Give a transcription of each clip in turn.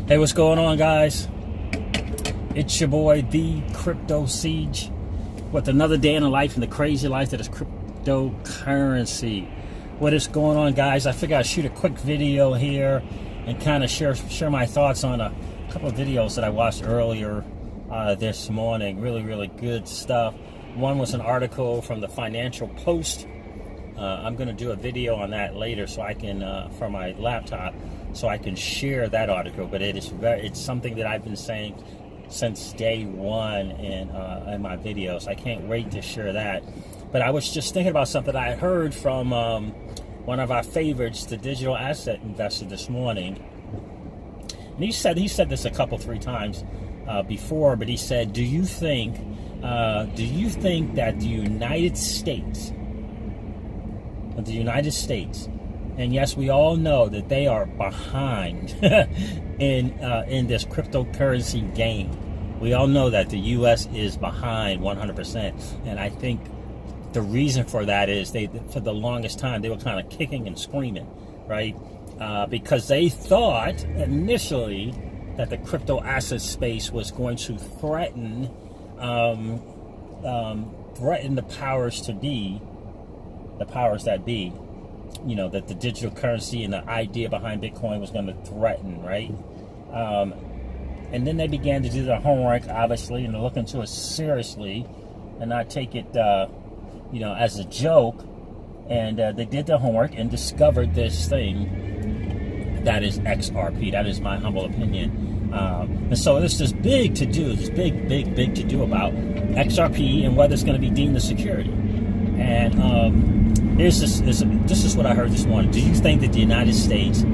Hey, what's going on, guys? It's your boy, the Crypto Siege, with another day in the life and the crazy life that is cryptocurrency. What is going on, guys? I figured I'd shoot a quick video here and kind of share my thoughts on a couple of videos that I watched earlier this morning. Really good stuff. One was an article from the Financial Post. I'm going to do a video on that later, so I can from my laptop, so I can share that article. But it's something that I've been saying since day one in my videos. I can't wait to share that. But I was just thinking about something I heard from one of our favorites, the digital asset investor, this morning. And he said this three times before, but he said, do you think that the United States, and yes, we all know that they are behind in this cryptocurrency game. We all know that the U.S. is behind 100%, and I think the reason for that is for the longest time, they were kind of kicking and screaming, right? Because they thought initially that the crypto asset space was going to threaten the powers that be, you know, that the digital currency and the idea behind Bitcoin was going to threaten, right? And then they began to do their homework, obviously, and look into it seriously and not take it, as a joke. And they did their homework and discovered this thing that is XRP. That is my humble opinion. And so there's this big to do about XRP and whether it's going to be deemed a security. And this is what I heard this morning. Do you think that the United States,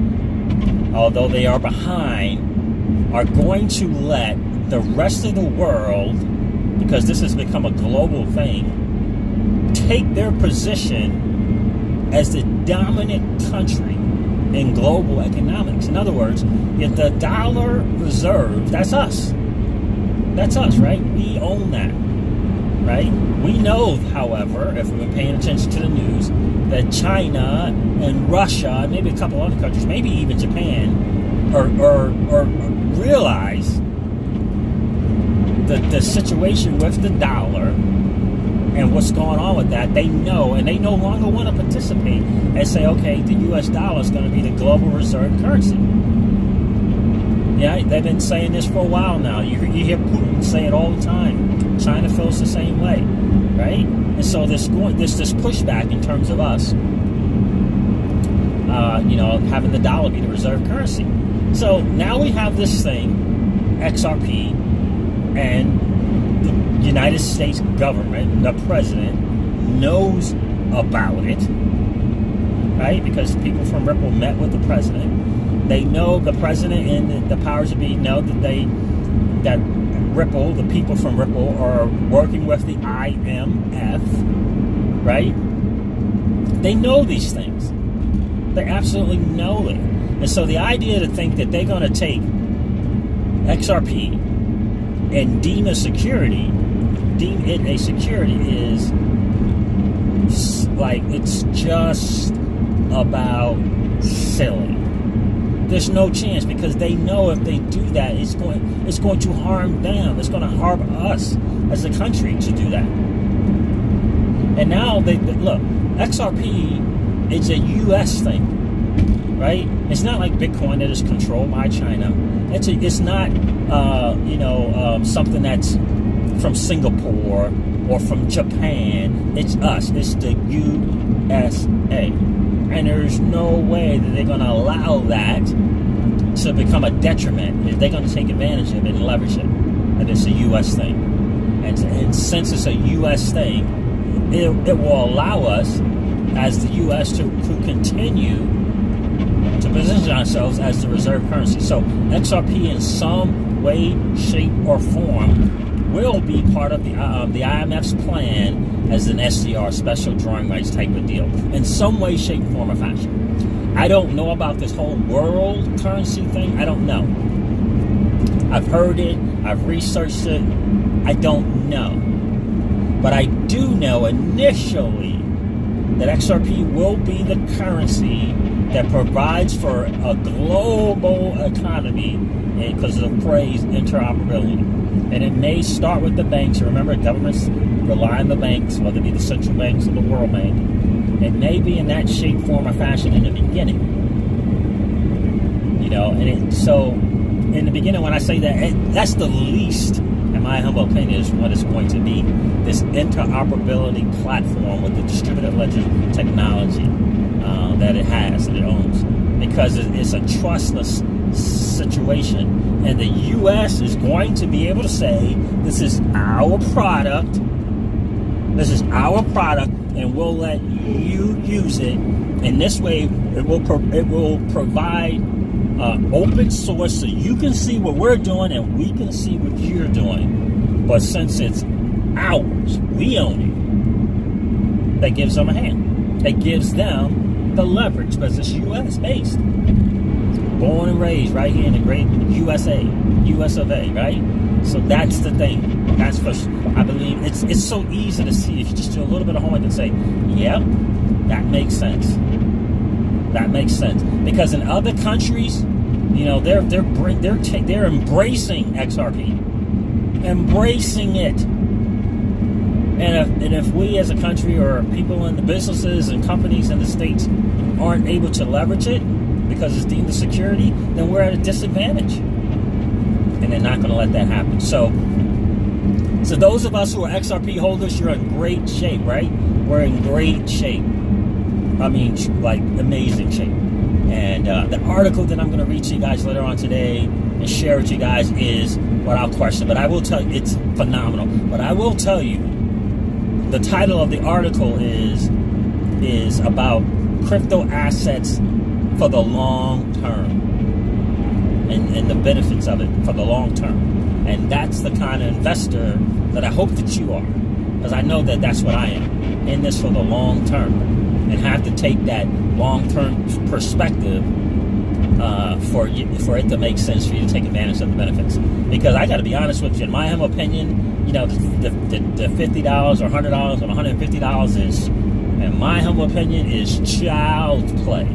although they are behind, are going to let the rest of the world, because this has become a global thing, take their position as the dominant country in global economics? In other words, if the dollar reserve, that's us, right? We own that. Right? We know, however, if we've been paying attention to the news, that China and Russia, and maybe a couple other countries, maybe even Japan, or realize the situation with the dollar and what's going on with that. They know, and they no longer want to participate and say, okay, the U.S. dollar is going to be the global reserve currency. Yeah, they've been saying this for a while now. You hear Putin say it all the time. China feels the same way, right? And so there's this pushback in terms of us, having the dollar be the reserve currency. So now we have this thing, XRP, and the United States government, the president, knows about it, right? Because people from Ripple met with the president. They know the president and the powers that be know that Ripple, the people from Ripple, are working with the IMF, right? They know these things. They absolutely know it. And so the idea to think that they're going to take XRP and deem it a security is like, it's just about silly. There's no chance, because they know if they do that, it's going to harm them. It's going to harm us as a country to do that. And now look, XRP is a U.S. thing, right? It's not like Bitcoin that is controlled by China. It's not something that's from Singapore or from Japan. It's us. It's the USA. And there's no way that they're going to allow that to become a detriment. If they're going to take advantage of it and leverage it. And it's a U.S. thing. And since it's a U.S. thing, it will allow us as the U.S. to continue to position ourselves as the reserve currency. So XRP in some way, shape, or form will be part of the IMF's plan as an SDR, special drawing rights type of deal, in some way, shape, form, or fashion. I don't know about this whole world currency thing. I don't know. I've heard it. I've researched it. I don't know. But I do know initially that XRP will be the currency that provides for a global economy because of the phrase interoperability. And it may start with the banks. Remember, governments rely on the banks, whether it be the central banks or the World Bank. It may be in that shape, form, or fashion in the beginning. So in the beginning, when I say that, that's the least, in my humble opinion, is what it's going to be. This interoperability platform with the distributed ledger technology that it has, that it owns. Because it's a trustless situation. And the U.S. is going to be able to say, this is our product. This is our product, and we'll let you use it. And this way, it will provide open source so you can see what we're doing and we can see what you're doing. But since it's ours, we own it, that gives them a hand. It gives them the leverage because it's U.S. based. Born and raised right here in the great USA, US of A, right? So that's the thing. That's for, I believe, it's so easy to see if you just do a little bit of homework and say, yep, that makes sense. That makes sense. Because in other countries, they're embracing XRP, embracing it. And if we as a country or people in the businesses and companies in the states aren't able to leverage it because it's deemed a security, then we're at a disadvantage. And they're not going to let that happen. So those of us who are XRP holders, you're in great shape, right? We're in great shape. I mean, like amazing shape. And the article that I'm going to read to you guys later on today and share with you guys is what I'll question. But I will tell you, it's phenomenal. But I will tell you, the title of the article is about crypto assets for the long term and the benefits of it for the long term. And that's the kind of investor that I hope that you are, because I know that that's what I am, in this for the long term, and have to take that long-term perspective for it to make sense for you to take advantage of the benefits. Because I got to be honest with you, in my humble opinion, the $50 or $100 or $150 is, in my humble opinion, is child's play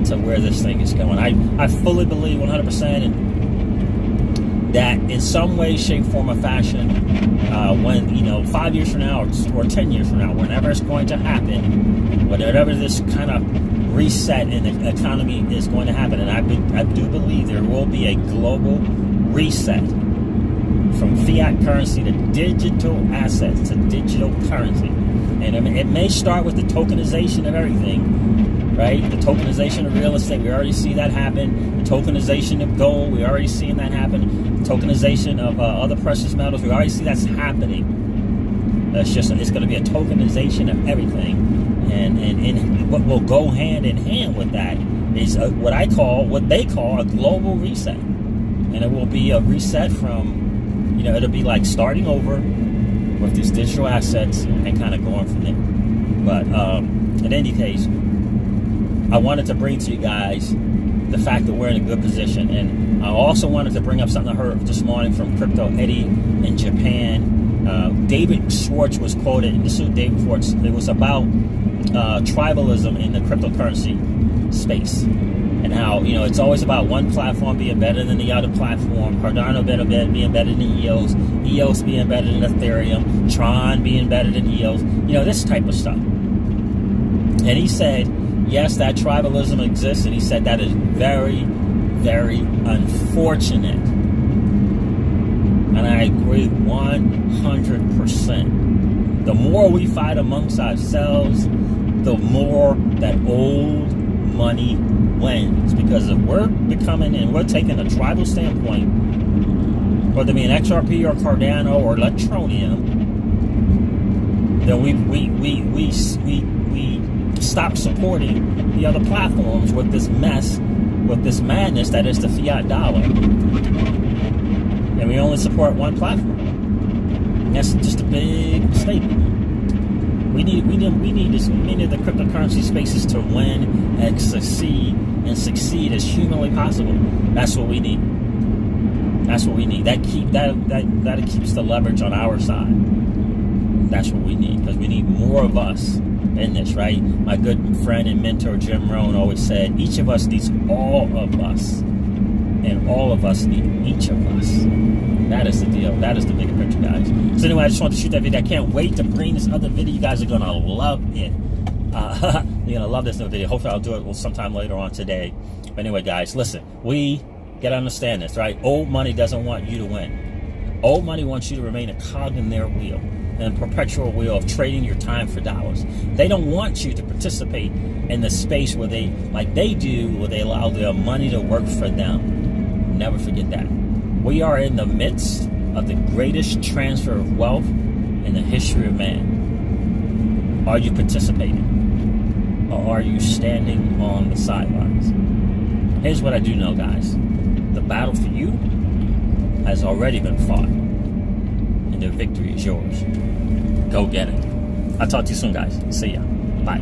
to where this thing is going. I fully believe 100% that in some way, shape, form, or fashion, when 5 years from now or 10 years from now, whenever it's going to happen, whatever this kind of reset in the economy is going to happen, and I do believe there will be a global reset from fiat currency to digital assets to digital currency. And I mean, it may start with the tokenization of everything, right? The tokenization of real estate, we already see that happen. The tokenization of gold, we already seen that happen. The tokenization of other precious metals, we already see that's happening. It's going to be a tokenization of everything. And what will go hand in hand with that is what they call a global reset. And it will be a reset from, it'll be like starting over with these digital assets and kind of going from there. But in any case, I wanted to bring to you guys the fact that we're in a good position. And I also wanted to bring up something I heard this morning from Crypto Eddie in Japan. David Schwartz was quoted. This is David Schwartz. It was about tribalism in the cryptocurrency space. And how, it's always about one platform being better than the other platform. Cardano being better than EOS. EOS being better than Ethereum. Tron being better than EOS. This type of stuff. And he said, yes, that tribalism exists. And he said that is very, very unfortunate. And I agree 100%. The more we fight amongst ourselves, the more that old money wins. Because if we're taking a tribal standpoint, whether it be an XRP or Cardano or Electronium, then we stop supporting the other platforms with this mess, with this madness that is the fiat dollar. And we only support one platform. And that's just a big mistake. We need the cryptocurrency spaces to win and succeed as humanly possible. That's what we need. That's what we need. That keeps the leverage on our side. That's what we need, because we need more of us in this, right? My good friend and mentor Jim Rohn always said, each of us needs all of us, and all of us need each of us. That is the deal. That is the bigger picture, guys. So anyway, I just wanted to shoot that video. I can't wait to bring this other video. You guys are going to love it. You're going to love this new video. Hopefully I'll do it sometime later on today. But anyway, guys, listen. We got to understand this, right? Old money doesn't want you to win. Old money wants you to remain a cog in their wheel, in a perpetual wheel of trading your time for dollars. They don't want you to participate in the space where they, like they do, where they allow their money to work for them. Never forget that. We are in the midst of the greatest transfer of wealth in the history of man. Are you participating? Or are you standing on the sidelines? Here's what I do know, guys. The battle for you has already been fought, and the victory is yours. Go get it. I'll talk to you soon, guys. See ya. Bye.